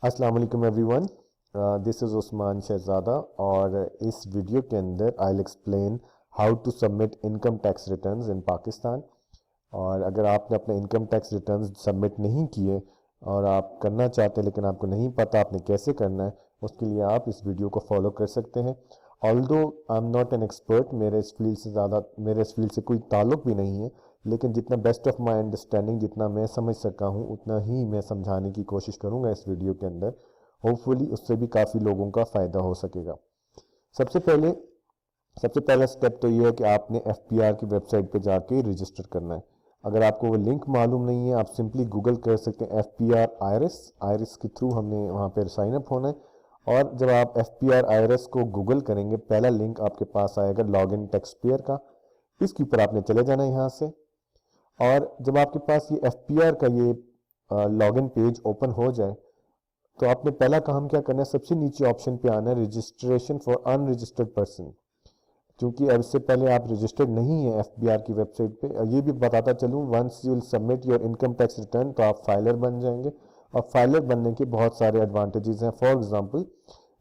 अस्सलाम वालेकुम everyone, this is Usman Shahzada और इस वीडियो के अंदर I will explain how to submit income tax returns in Pakistan. और अगर आपने अपने इनकम टैक्स रिटर्न्स सबमिट नहीं किए और आप करना चाहते हैं लेकिन आपको नहीं पता आपने कैसे करना है, उसके लिए आप इस वीडियो को फॉलो कर सकते हैं। Although I am not an expert, मेरे इस फील्ड से कोई ताल्लुक भी नहीं है, लेकिन जितना बेस्ट ऑफ माई अंडरस्टैंडिंग जितना मैं समझ सका हूँ उतना ही मैं समझाने की कोशिश करूँगा इस वीडियो के अंदर। होपफुली उससे भी काफ़ी लोगों का फ़ायदा हो सकेगा। सबसे पहले सबसे पहला स्टेप तो ये है कि आपने एफपीआर की वेबसाइट पे जाके रजिस्टर करना है। अगर आपको वो लिंक मालूम नहीं है, आप सिंपली गूगल कर सकते हैं एफपीआर आईआरएस। आईआरएस के थ्रू हमने वहाँ पर साइन अप होना है। और जब आप एफपीआर आईआरएस को गूगल करेंगे, पहला लिंक आपके पास आएगा लॉग इन टैक्स पेयर का। इसके ऊपर आपने चले जाना है यहाँ से। और जब आपके पास ये एफपीआर का ये लॉगिन पेज ओपन हो जाए तो आपने पहला काम क्या करना है, सबसे नीचे ऑप्शन पे आना है रजिस्ट्रेशन फॉर अनरजिस्टर्ड पर्सन। क्योंकि अब इससे पहले आप रजिस्टर्ड नहीं है एफबीआर की वेबसाइट पे। और ये भी बताता चलूँ, once you will submit your income tax return तो आप फाइलर बन जाएंगे। और फाइलर बनने के बहुत सारे एडवांटेजेस हैं। फॉर एग्जांपल,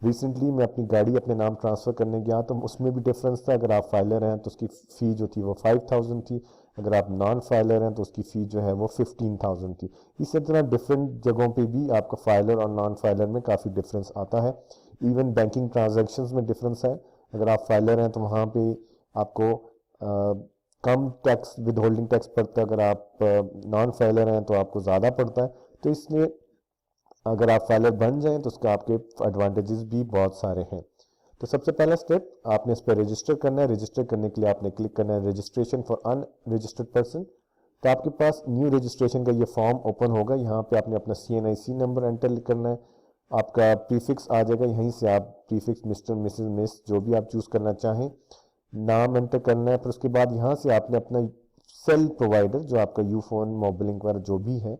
रिसेंटली मैं अपनी गाड़ी अपने नाम ट्रांसफ़र करने गया तो उसमें भी डिफरेंस था। अगर आप फाइलर हैं तो उसकी फ़ी जो थी वो 5000 थी, अगर आप नॉन फाइलर हैं तो उसकी फ़ी जो है वो 15000 थी। इसी तरह डिफरेंट जगहों पे भी आपका फाइलर और नॉन फाइलर में काफ़ी डिफरेंस आता है। इवन बैंकिंग ट्रांजैक्शंस में डिफरेंस है। अगर आप फाइलर हैं तो वहाँ पे आपको कम टैक्स विद होल्डिंग टैक्स पड़ता है, अगर आप नॉन फाइलर हैं तो आपको ज़्यादा पड़ता है। तो इसलिए अगर आप फाइलर बन जाएं तो उसका आपके एडवांटेजेस भी बहुत सारे हैं। तो सबसे पहला स्टेप आपने इस पर रजिस्टर करना है। रजिस्टर करने के लिए आपने क्लिक करना है रजिस्ट्रेशन फॉर अनरजिस्टर्ड पर्सन। तो आपके पास न्यू रजिस्ट्रेशन का ये फॉर्म ओपन होगा। यहाँ पे आपने अपना CNIC नंबर एंटर करना है। आपका प्रीफिक्स आ जाएगा, यहीं से आप प्रीफिक्स मिस्टर मिसेस मिस जो भी आप चूज़ करना चाहें नाम एंटर करना है। फिर उसके बाद यहाँ से आपने अपना सेल प्रोवाइडर जो आपका यूफोन मोबिलिंक वगैरह जो भी है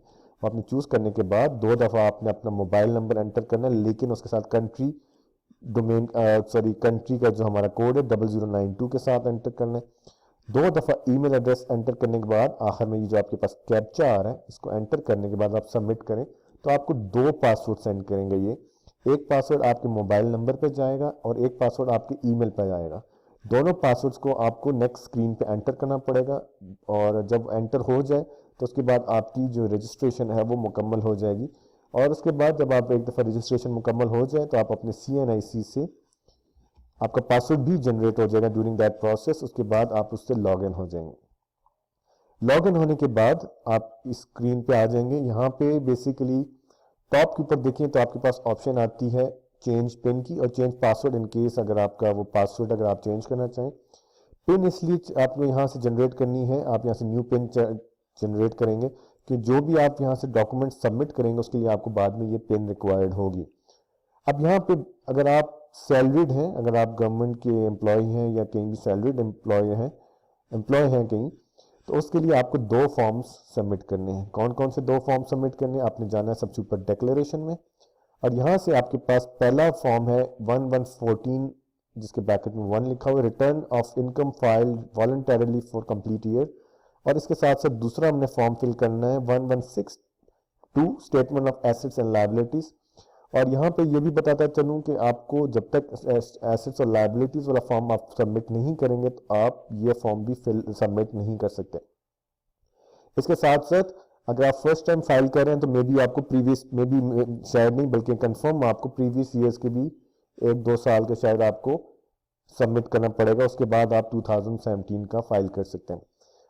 वो आपने चूज़ करने के बाद 2 दफ़ा आपने अपना मोबाइल नंबर एंटर करना है, लेकिन उसके साथ कंट्री डोमेन कंट्री का जो हमारा कोड है 0092 के साथ एंटर करना है। 2 दफ़ा ईमेल एड्रेस एंटर करने के बाद आखिर में ये जो आपके पास कैप्चा आ रहा है इसको एंटर करने के बाद आप सबमिट करें तो आपको 2 पासवर्ड सेंड करेंगे। ये एक पासवर्ड आपके मोबाइल नंबर पे जाएगा और एक पासवर्ड आपके ईमेल पे जाएगा। दोनों पासवर्ड्स को आपको नेक्स्ट स्क्रीन पे एंटर करना पड़ेगा। और जब एंटर हो जाए तो उसके बाद आपकी जो रजिस्ट्रेशन है वो मुकम्मल हो जाएगी। और उसके बाद जब आप एक दफ़ा रजिस्ट्रेशन मुकम्मल हो जाए तो आप अपने CNIC से आपका पासवर्ड भी जनरेट हो जाएगा ड्यूरिंग दैट प्रोसेस। उसके बाद आप उससे लॉग इन हो जाएंगे। लॉग इन होने के बाद आप इस स्क्रीन पे आ जाएंगे। यहाँ पे बेसिकली टॉप के ऊपर देखें तो आपके पास ऑप्शन आती है चेंज पिन की और चेंज पासवर्ड इन केस अगर आपका वो पासवर्ड अगर आप चेंज करना चाहें। पिन इसलिए आपको यहाँ से जनरेट करनी है, आप यहाँ से न्यू पिन जनरेट करेंगे कि जो भी आप यहाँ से डॉक्यूमेंट सबमिट करेंगे उसके लिए आपको बाद में ये पिन रिक्वायर्ड होगी। अब यहाँ पे अगर आप सैलरीड हैं, अगर आप गवर्नमेंट के एम्प्लॉय हैं या कहीं भी सैलरीड एम्प्लॉय हैं कहीं, तो उसके लिए आपको 2 फॉर्म्स सबमिट करने हैं। कौन कौन से 2 फॉर्म सबमिट करने हैं, आपने जाना है सबसे ऊपर डिक्लेरेशन में। और यहाँ से आपके पास पहला फॉर्म है 1114 जिसके ब्रैकेट में 1 लिखा हुआ है, return of income file voluntarily for complete year. और इसके साथ साथ दूसरा हमने फॉर्म फिल करना है 1162 statement of assets and liabilities. और यहाँ पे ये भी बताता चलूँ कि आपको जब तक एसेट्स और लायबिलिटीज वाला फॉर्म आप सबमिट नहीं करेंगे तो आप ये फॉर्म भी सबमिट नहीं कर सकते। इसके साथ साथ अगर आप फर्स्ट टाइम फाइल कर रहे हैं तो मे बी आपको प्रीवियस मे बी शायद नहीं बल्कि कंफर्म आपको प्रीवियस ईयर्स के भी 1-2 साल के शायद आपको सबमिट करना पड़ेगा। उसके बाद आप 2017 का फाइल कर सकते हैं।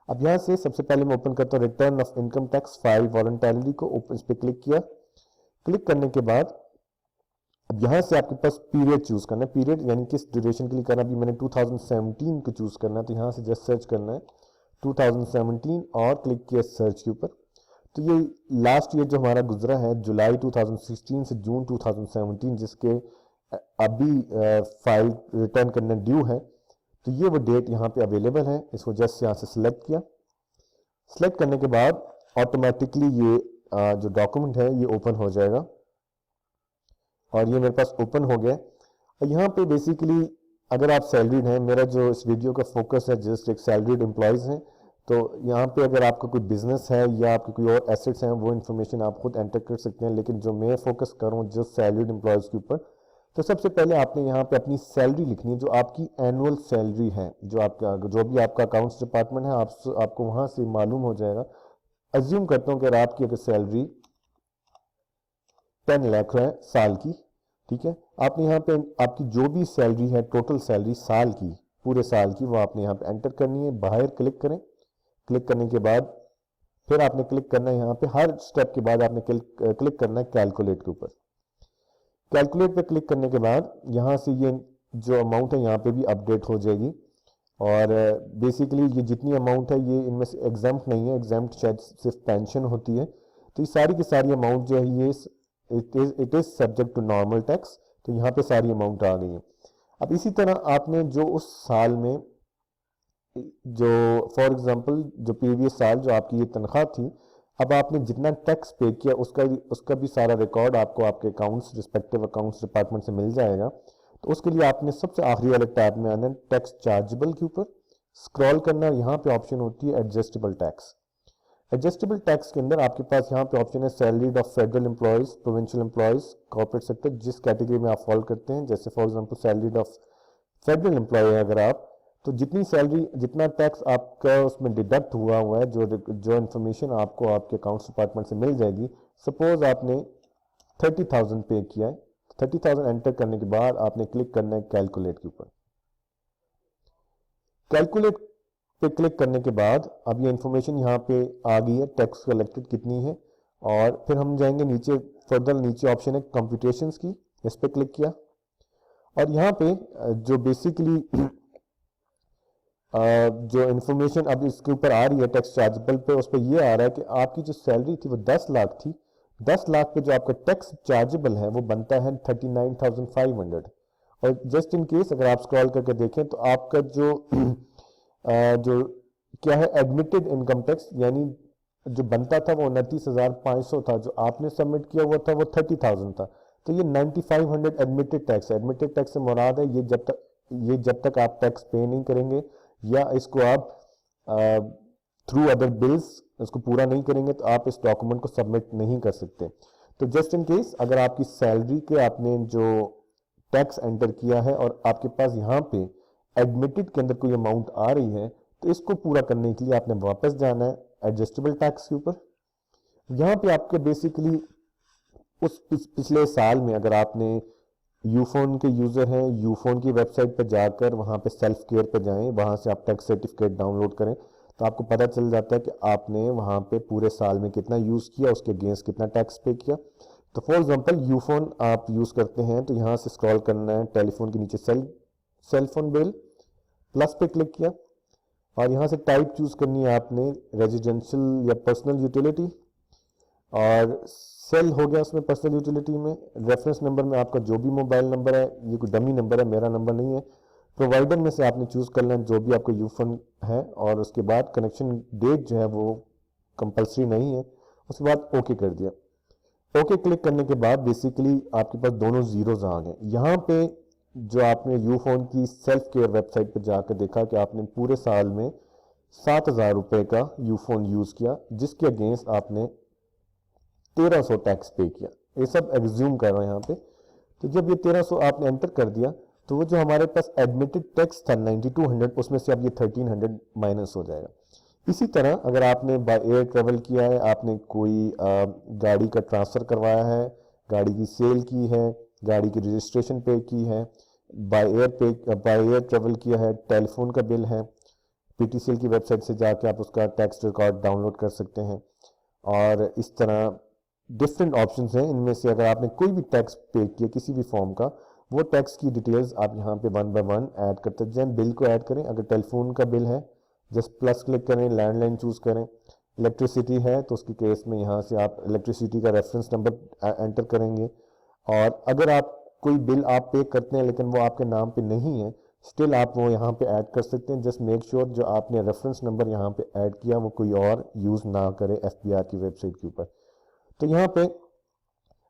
अब यहाँ से सबसे पहले मैं ओपन करता हूँ return of income tax file voluntarily को। इस पर क्लिक किया। क्लिक करने के बाद अब यहाँ से आपके पास पीरियड चूज करना है। पीरियड यानी किस ड्यूरेशन के लिए करना है। अभी मैंने 2017 को चूज करना है तो यहाँ से जस्ट सर्च करना है 2017 और क्लिक किया सर्च के ऊपर। तो ये लास्ट ईयर जो हमारा गुजरा है जुलाई 2016 से जून 2017 जिसके अभी फाइल रिटर्न करना ड्यू है, तो ये वो डेट यहाँ पे अवेलेबल है। इसको जस्ट यहाँ से सिलेक्ट किया। सिलेक्ट करने के बाद ऑटोमेटिकली ये जो डॉक्यूमेंट है ये ओपन हो जाएगा और ये मेरे पास ओपन हो गया। और यहाँ पे बेसिकली अगर आप सैलरीड हैं, मेरा जो इस वीडियो का फोकस है जस्ट एक सैलरीड एम्प्लॉयज़ हैं, तो यहाँ पे अगर आपका कोई बिजनेस है या आपके कोई और एसेट्स हैं वो इन्फॉर्मेशन आप खुद एंटर कर सकते हैं, लेकिन जो मैं फोकस कर रहा हूँ जो सैलरीड एम्प्लॉयज़ के ऊपर, तो सबसे पहले आपने यहाँ पे अपनी सैलरी लिखनी है, जो आपकी एनुअल सैलरी है, जो आपका जो भी आपका अकाउंट्स डिपार्टमेंट है आपको वहाँ से मालूम हो जाएगा। अज्यूम करता हूँ कि आपकी अगर सैलरी 10 लाख है साल की, ठीक है, आपने यहाँ पे आपकी जो भी सैलरी है टोटल सैलरी साल की, पूरे साल की, वो आपने यहाँ पे एंटर करनी है। बाहर क्लिक करें, क्लिक करने के बाद फिर आपने क्लिक करना है, यहाँ पे हर स्टेप के बाद आपने क्लिक करना है कैलकुलेट के ऊपर। कैलकुलेट पे क्लिक करने के बाद यहाँ से ये जो अमाउंट है यहाँ पे भी अपडेट हो जाएगी। और बेसिकली ये जितनी अमाउंट है ये इनमें से एग्जाम्प्ट नहीं है, एग्जाम्प्ट शायद सिर्फ पेंशन होती है। तो ये सारी की सारी अमाउंट जो है ये it is subject to normal tax, तो यहाँ पे सारी अमाउंट आ गई है। अब इसी तरह आपने जो उस साल में जो फॉर एग्जांपल जो प्रीवियस साल जो आपकी ये तनख्वाह थी, अब आपने जितना टैक्स पे किया उसका भी सारा रिकॉर्ड आपको आपके अकाउंट्स रिस्पेक्टिव अकाउंट्स डिपार्टमेंट से मिल जाएगा। तो उसके लिए आपने सबसे आखिरी वाले टैब में आना है, टैक्स चार्जेबल के ऊपर स्क्रॉल करना है। यहाँ पे ऑप्शन होती है एडजस्टेबल टैक्स। एडजस्टेबल टैक्स के अंदर आपके पास यहाँ पे ऑप्शन है salaried of federal employees, provincial employees, corporate sector, जिस कैटेगरी में आप फॉलो करते हैं। जैसे for example salaried of federal employee है अगर आप, तो जितनी सैलरी जितना टैक्स आपका उसमें डिडक्ट हुआ है, जो इन्फॉर्मेशन आपको आपके अकाउंट्स डिपार्टमेंट से मिल जाएगी। सपोज आपने 30,000 पे किया है, 30,000 एंटर करने के बाद आपने क्लिक करना है कैलकुलेट के ऊपर। कैलकुलेट पे क्लिक करने के बाद अब ये इन्फॉर्मेशन यहाँ पे आ गई है, टैक्स कलेक्टेड कितनी है। और फिर हम जाएंगे नीचे, फर्दर नीचे ऑप्शन है कंप्यूटेशंस की, इस पे क्लिक किया और यहाँ पे जो बेसिकली जो इन्फॉर्मेशन अब इसके ऊपर आ रही है टैक्स चार्जेबल पे, उस पर ये आ रहा है कि आपकी जो सैलरी थी वो 10 लाख थी। 10 लाख पे जो आपका टैक्स चार्जेबल है वो बनता है 39,500। और जस्ट इन केस अगर आप स्क्रॉल करके देखें तो आपका जो जो क्या है एडमिटेड इनकम टैक्स, यानी जो बनता था वो 29,500 था, जो आपने सबमिट किया हुआ था वो 30,000 था। तो ये 9,500 एडमिटेड टैक्स है। एडमिटेड टैक्स से मुराद है ये जब तक आप टैक्स पे नहीं करेंगे या इसको आप थ्रू अदर बिल्स इसको पूरा नहीं करेंगे तो आप इस डॉक्यूमेंट को सबमिट नहीं कर सकते। तो जस्ट इन केस अगर आपकी सैलरी के आपने जो टैक्स एंटर किया है और आपके पास यहाँ पे एडमिटेड के अंदर कोई अमाउंट आ रही है, तो इसको पूरा करने के लिए आपने वापस जाना है एडजस्टेबल टैक्स के ऊपर। यहाँ पे आपके बेसिकली उस पिछले साल में अगर आपने यूफोन के यूज़र हैं, यूफोन की वेबसाइट पर जाकर वहाँ पे सेल्फ केयर पर जाएं, वहाँ से आप टैक्स सर्टिफिकेट डाउनलोड करें तो आपको पता चल जाता है कि आपने वहाँ पे पूरे साल में कितना यूज़ किया, उसके अगेंस्ट कितना टैक्स पे किया। तो फॉर एग्जांपल यूफोन आप यूज़ करते हैं तो यहाँ से स्क्रॉल करना है, टेलीफोन के नीचे सेल फोन बिल, प्लस पे क्लिक किया और यहाँ से टाइप चूज़ करनी है आपने रेजिडेंशियल या पर्सनल यूटिलिटी, और सेल हो गया उसमें पर्सनल यूटिलिटी में। रेफरेंस नंबर में आपका जो भी मोबाइल नंबर है, ये कोई डमी नंबर है, मेरा नंबर नहीं है। प्रोवाइडर में से आपने चूज़ करना है जो भी आपका यूफोन है, और उसके बाद कनेक्शन डेट जो है वो कंपलसरी नहीं है। उसके बाद ओके कर दिया। ओके क्लिक करने के बाद बेसिकली आपके पास दोनों जीरोज आ गए। यहाँ पे जो आपने यूफोन की सेल्फ केयर वेबसाइट पर जाकर देखा कि आपने पूरे साल में 7,000 रुपये का यूफोन यूज़ किया, जिसके अगेंस्ट आपने 1,300 टैक्स पे किया। ये सब एग्ज्यूम कर रहे हैं यहाँ पे। तो जब ये 1,300 आपने एंटर कर दिया तो वो जो हमारे पास एडमिटेड टैक्स था 9,200, उसमें से अब ये 1,300 माइनस हो जाएगा। इसी तरह अगर आपने बाय एयर ट्रेवल किया है, आपने कोई गाड़ी का ट्रांसफ़र करवाया है, गाड़ी की सेल की है, गाड़ी की रजिस्ट्रेशन पे की है, बाय एयर ट्रेवल किया है, टेलीफोन का बिल है, पीटीसीएल की वेबसाइट से जाके आप उसका टैक्स रिकॉर्ड डाउनलोड कर सकते हैं। और इस तरह डिफरेंट ऑप्शंस हैं, इनमें से अगर आपने कोई भी टैक्स पे किया किसी भी फॉर्म का, वो टैक्स की डिटेल्स आप यहाँ पे 1 बाय 1 ऐड करते जाएं। बिल को ऐड करें, अगर टेलीफोन का बिल है जस्ट प्लस क्लिक करें, लैंडलाइन चूज़ करें। इलेक्ट्रिसिटी है तो उसके केस में यहाँ से आप इलेक्ट्रिसिटी का रेफरेंस नंबर एंटर करेंगे। और अगर आप कोई बिल आप पे करते हैं लेकिन वो आपके नाम पे नहीं है, स्टिल आप वो यहाँ पे ऐड कर सकते हैं। जस्ट मेक श्योर जो आपने रेफरेंस नंबर यहाँ पे ऐड किया वो कोई और यूज़ ना करे एफबीआर की वेबसाइट के ऊपर। तो यहाँ पे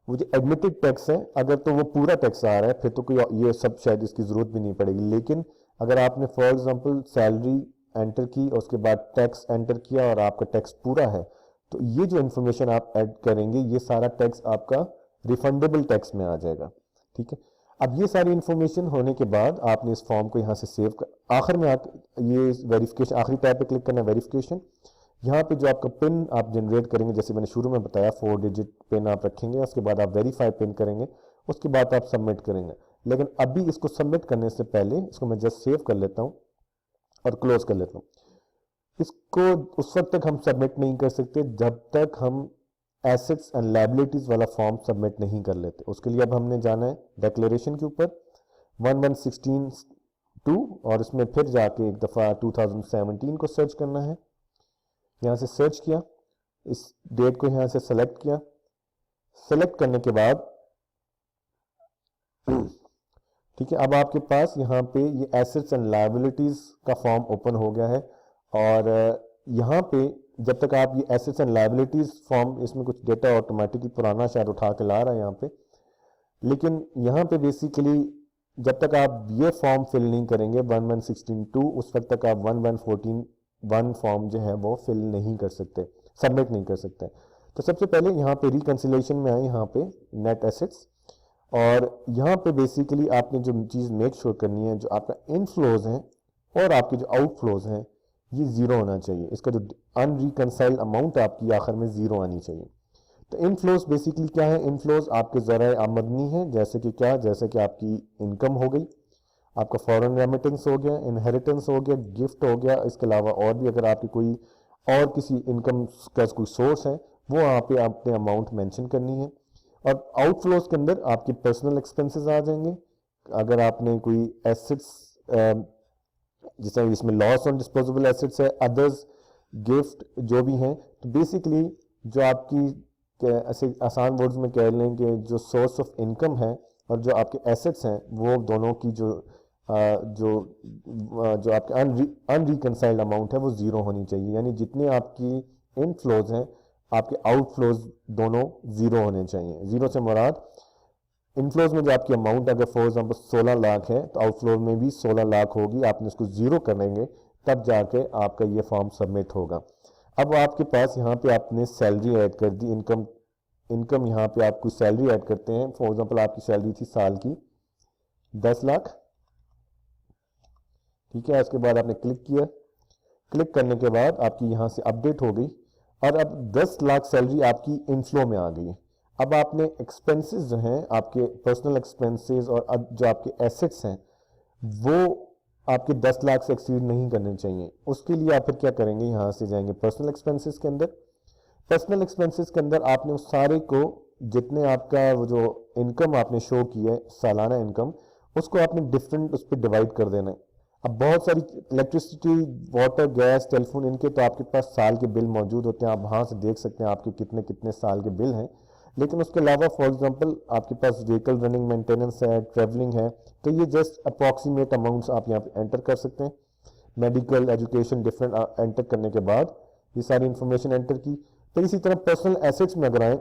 वो जो एडमिटेड टैक्स है, अगर तो वो पूरा टैक्स आ रहा है फिर तो कोई ये सब शायद इसकी ज़रूरत भी नहीं पड़ेगी। लेकिन अगर आपने फॉर एग्जांपल सैलरी एंटर की, उसके बाद टैक्स एंटर किया और आपका टैक्स पूरा है, तो ये जो इन्फॉर्मेशन आप ऐड करेंगे ये सारा टैक्स आपका रिफंडेबल टैक्स में आ जाएगा। ठीक है, अब ये सारी इन्फॉर्मेशन होने के बाद आपने इस फॉर्म को यहाँ से सेव कर, आखिर में ये वेरिफिकेशन, आखिरी टैब पे क्लिक करना है वेरिफिकेशन। यहाँ पे जो आपका पिन आप जनरेट करेंगे, जैसे मैंने शुरू में बताया 4 डिजिट पिन आप रखेंगे, उसके बाद आप वेरीफाई पिन करेंगे, उसके बाद आप सबमिट करेंगे। लेकिन अभी इसको सबमिट करने से पहले इसको मैं जस्ट सेव कर लेता हूँ और क्लोज कर लेता हूँ। इसको उस वक्त तक हम सबमिट नहीं कर सकते जब तक हम एसेट्स एंड लायबिलिटीज वाला फॉर्म सबमिट नहीं कर लेते। उसके लिए अब हमने जाना है डिक्लेरेशन के ऊपर 1116(2) और इसमें फिर जाके एक दफ़ा 2017 को सर्च करना है। यहाँ से सर्च किया, इस डेट को यहाँ से सेलेक्ट किया, सेलेक्ट करने के बाद ठीक है, अब आपके पास यहाँ पे ये एसेट्स एंड लायबिलिटीज का फॉर्म ओपन हो गया है। और यहाँ पे जब तक आप ये एसेट्स एंड लायबिलिटीज फॉर्म, इसमें कुछ डेटा ऑटोमेटिकली पुराना शायद उठा के ला रहा है यहाँ पे, लेकिन यहाँ पे बेसिकली जब तक आप ये फॉर्म फिल नहीं करेंगे 1116(2) उस वक्त तक आप 1114(1) फॉर्म जो है वो फिल नहीं कर सकते, सबमिट नहीं कर सकते। तो सबसे पहले यहाँ पे रिकंसिलेशन में आए, यहाँ पे नेट एसेट्स, और यहाँ पे बेसिकली आपने जो चीज़ मेक श्योर करनी है, जो आपका इनफ्लोज है और आपके जो आउटफ्लोज हैं ये जीरो होना चाहिए। इसका जो अनरिकंसाइल्ड अमाउंट आपकी आखिर में जीरो आनी चाहिए। तो इनफ्लोज बेसिकली क्या है? इनफ्लोज आपके ज़राए आमदनी है, जैसे कि क्या, जैसे कि आपकी इनकम हो गई, आपका फॉरेन रेमिटेंस हो गया, इनहेरिटेंस हो गया, गिफ्ट हो गया, इसके अलावा और भी अगर आपकी कोई और किसी इनकम का कोई सोर्स है वो वहाँ पे आपने अमाउंट मेंशन करनी है। और आउटफ्लोज के अंदर आपके पर्सनल एक्सपेंसेस आ जाएंगे। अगर आपने कोई एसेट्स, जैसे इसमें लॉस ऑन डिस्पोजेबल एसेट्स है, अदर्स, गिफ्ट जो भी हैं, तो बेसिकली जो आपकी ऐसे आसान वर्ड्स में कह लें कि जो सोर्स ऑफ इनकम है और जो आपके एसेट्स हैं वो दोनों की जो आपके अनरिकंसाइल्ड अमाउंट है वो जीरो होनी चाहिए। यानी जितने आपकी इनफ्लोज हैं आपके आउटफ्लोज दोनों जीरो होने चाहिए। जीरो से मुराद इनफ्लोज में जो आपकी अमाउंट अगर फॉर एग्जांपल 16 लाख है तो आउटफ्लोज में भी 16 लाख होगी। आपने उसको जीरो करेंगे तब जाके आपका ये फॉर्म सबमिट होगा। अब आपके पास यहाँ पे आपने सैलरी ऐड कर दी, इनकम यहाँ पे आप कोई सैलरी ऐड करते हैं। फॉर एग्जांपल आपकी सैलरी थी साल की 10 लाख, ठीक है। उसके बाद आपने क्लिक किया, क्लिक करने के बाद आपकी यहाँ से अपडेट हो गई और अब 10 लाख सैलरी आपकी इनफ्लो में आ गई। अब आपने एक्सपेंसेस जो हैं आपके पर्सनल एक्सपेंसेस और जो आपके एसेट्स हैं वो आपके 10 लाख से एक्सीड नहीं करने चाहिए। उसके लिए आप फिर क्या करेंगे, यहाँ से जाएंगे पर्सनल एक्सपेंसेस के अंदर। पर्सनल एक्सपेंसेस के अंदर आपने उस सारे को, जितने आपका वो जो इनकम आपने शो की है सालाना इनकम, उसको आपने डिफरेंट उस पर डिवाइड कर देना है। अब बहुत सारी इलेक्ट्रिसिटी, वाटर, गैस, टेलीफोन, इनके तो आपके पास साल के बिल मौजूद होते हैं, आप वहाँ से देख सकते हैं आपके कितने कितने साल के बिल हैं। लेकिन उसके अलावा फॉर एग्जांपल आपके पास व्हीकल रनिंग मेंटेनेंस है, ट्रैवलिंग है, तो ये जस्ट अप्रॉक्सीमेट अमाउंट्स आप यहाँ पे एंटर कर सकते हैं। मेडिकल, एजुकेशन, डिफरेंट एंटर करने के बाद ये सारी इंफॉर्मेशन एंटर की। तो इसी तरह पर्सनल एसेट्स में अगर आए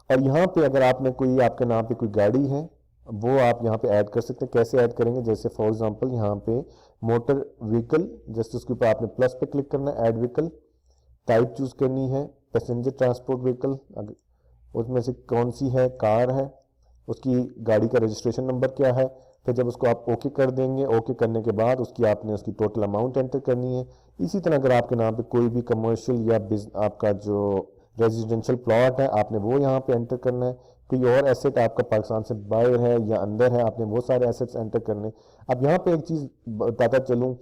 और यहाँ पे अगर आपने कोई, आपके नाम पे कोई गाड़ी है वो आप यहाँ पे ऐड कर सकते हैं। कैसे ऐड करेंगे, जैसे फॉर एग्जांपल यहाँ पे मोटर व्हीकल, जस्ट उसके ऊपर आपने प्लस पे क्लिक करना है, ऐड व्हीकल, टाइप चूज करनी है, पैसेंजर ट्रांसपोर्ट व्हीकल, उसमें से कौन सी है, कार है, उसकी गाड़ी का रजिस्ट्रेशन नंबर क्या है। फिर जब उसको आप ओके कर देंगे, ओके करने के बाद आपने उसकी टोटल अमाउंट एंटर करनी है। इसी तरह अगर आपके नाम पे कोई भी कमर्शियल या आपका जो रेजिडेंशियल प्लॉट है आपने वो यहाँ पे एंटर करना है। कोई और एसेट आपका पाकिस्तान से बाहर है या अंदर है, आपने वो सारे एसेट्स एंटर करने। अब यहाँ पे एक चीज़ बताता चलूँ,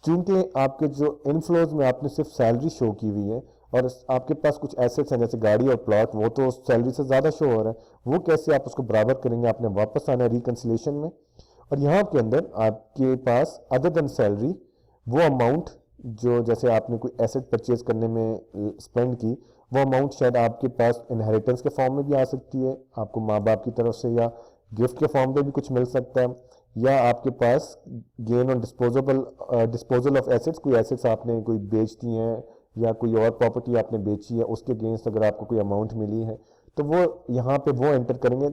चूंकि आपके जो इनफ्लोज में आपने सिर्फ सैलरी शो की हुई है और आपके पास कुछ एसेट्स हैं जैसे गाड़ी और प्लॉट, वो तो सैलरी से ज़्यादा शो हो रहा है, वो कैसे आप उसको बराबर करेंगे, आपने वापस आना है रिकंसिलेशन में। और यहाँ के अंदर आपके पास अदर देन सैलरी वो अमाउंट जो, जैसे आपने कोई एसेट परचेज करने में स्पेंड की, वो अमाउंट शायद आपके पास इनहेरिटेंस के फॉर्म में भी आ सकती है, आपको माँ बाप की तरफ से, या गिफ्ट के फॉर्म में भी कुछ मिल सकता है, या आपके पास gain on disposal of assets, कोई एसेट्स आपने कोई बेच दी हैं या कोई और प्रॉपर्टी आपने बेची है, उसके अगेंस्ट अगर आपको कोई अमाउंट मिली है तो वो यहाँ पे वो एंटर करेंगे।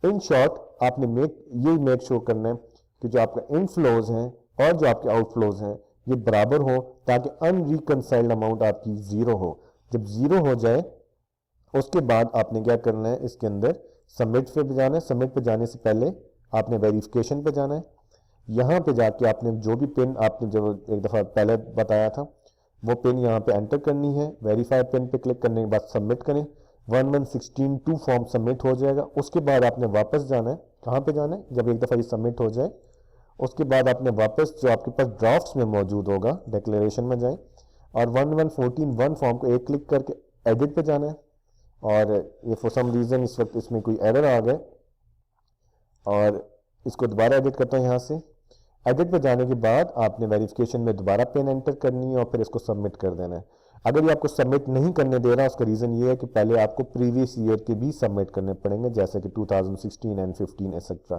इन शॉर्ट आपने मेक श्योर करना है कि जो आपका इनफ्लोज हैं और जो आपके आउटफ्लोज हैं ये बराबर हो, ताकि अनरिकनसाइल्ड अमाउंट आपकी ज़ीरो हो। जब ज़ीरो हो जाए उसके बाद आपने क्या करना है, इसके अंदर सबमिट पे जाना है। सबमिट पे जाने से पहले आपने वेरिफिकेशन पे जाना है। यहाँ पे जाके आपने जो भी पिन आपने जो एक दफ़ा पहले बताया था वो पिन यहाँ पे एंटर करनी है। वेरीफाई पिन पे क्लिक करने के बाद सबमिट करें। 1116 फॉर्म सबमिट हो जाएगा। उसके बाद आपने वापस जाना है। कहाँ पे जाना है, जब एक दफ़ा ये सबमिट हो जाए उसके बाद आपने वापस जो आपके पास ड्राफ्ट्स में मौजूद होगा डिक्लेरेशन में जाएं और 1114 फॉर्म को एक क्लिक करके एडिट पे जाना है। और ये फॉर सम रीज़न इस वक्त इसमें कोई एरर आ गए और इसको दोबारा एडिट करता हूँ। यहाँ से एडिट पे जाने के बाद आपने वेरिफिकेशन में दोबारा पिन एंटर करनी है और फिर इसको सबमिट कर देना है। अगर ये आपको सबमिट नहीं करने दे रहा, उसका रीज़न ये है कि पहले आपको प्रीवियस ईयर के भी सबमिट करने पड़ेंगे, जैसे कि 2016 एंड 15 एक्सेट्रा।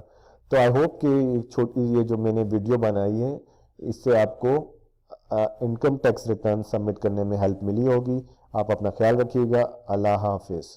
तो आई होप कि छोटी ये जो मैंने वीडियो बनाई है इससे आपको इनकम टैक्स रिटर्न सबमिट करने में हेल्प मिली होगी। आप अपना ख्याल रखिएगा। अल्लाह हाफिज़।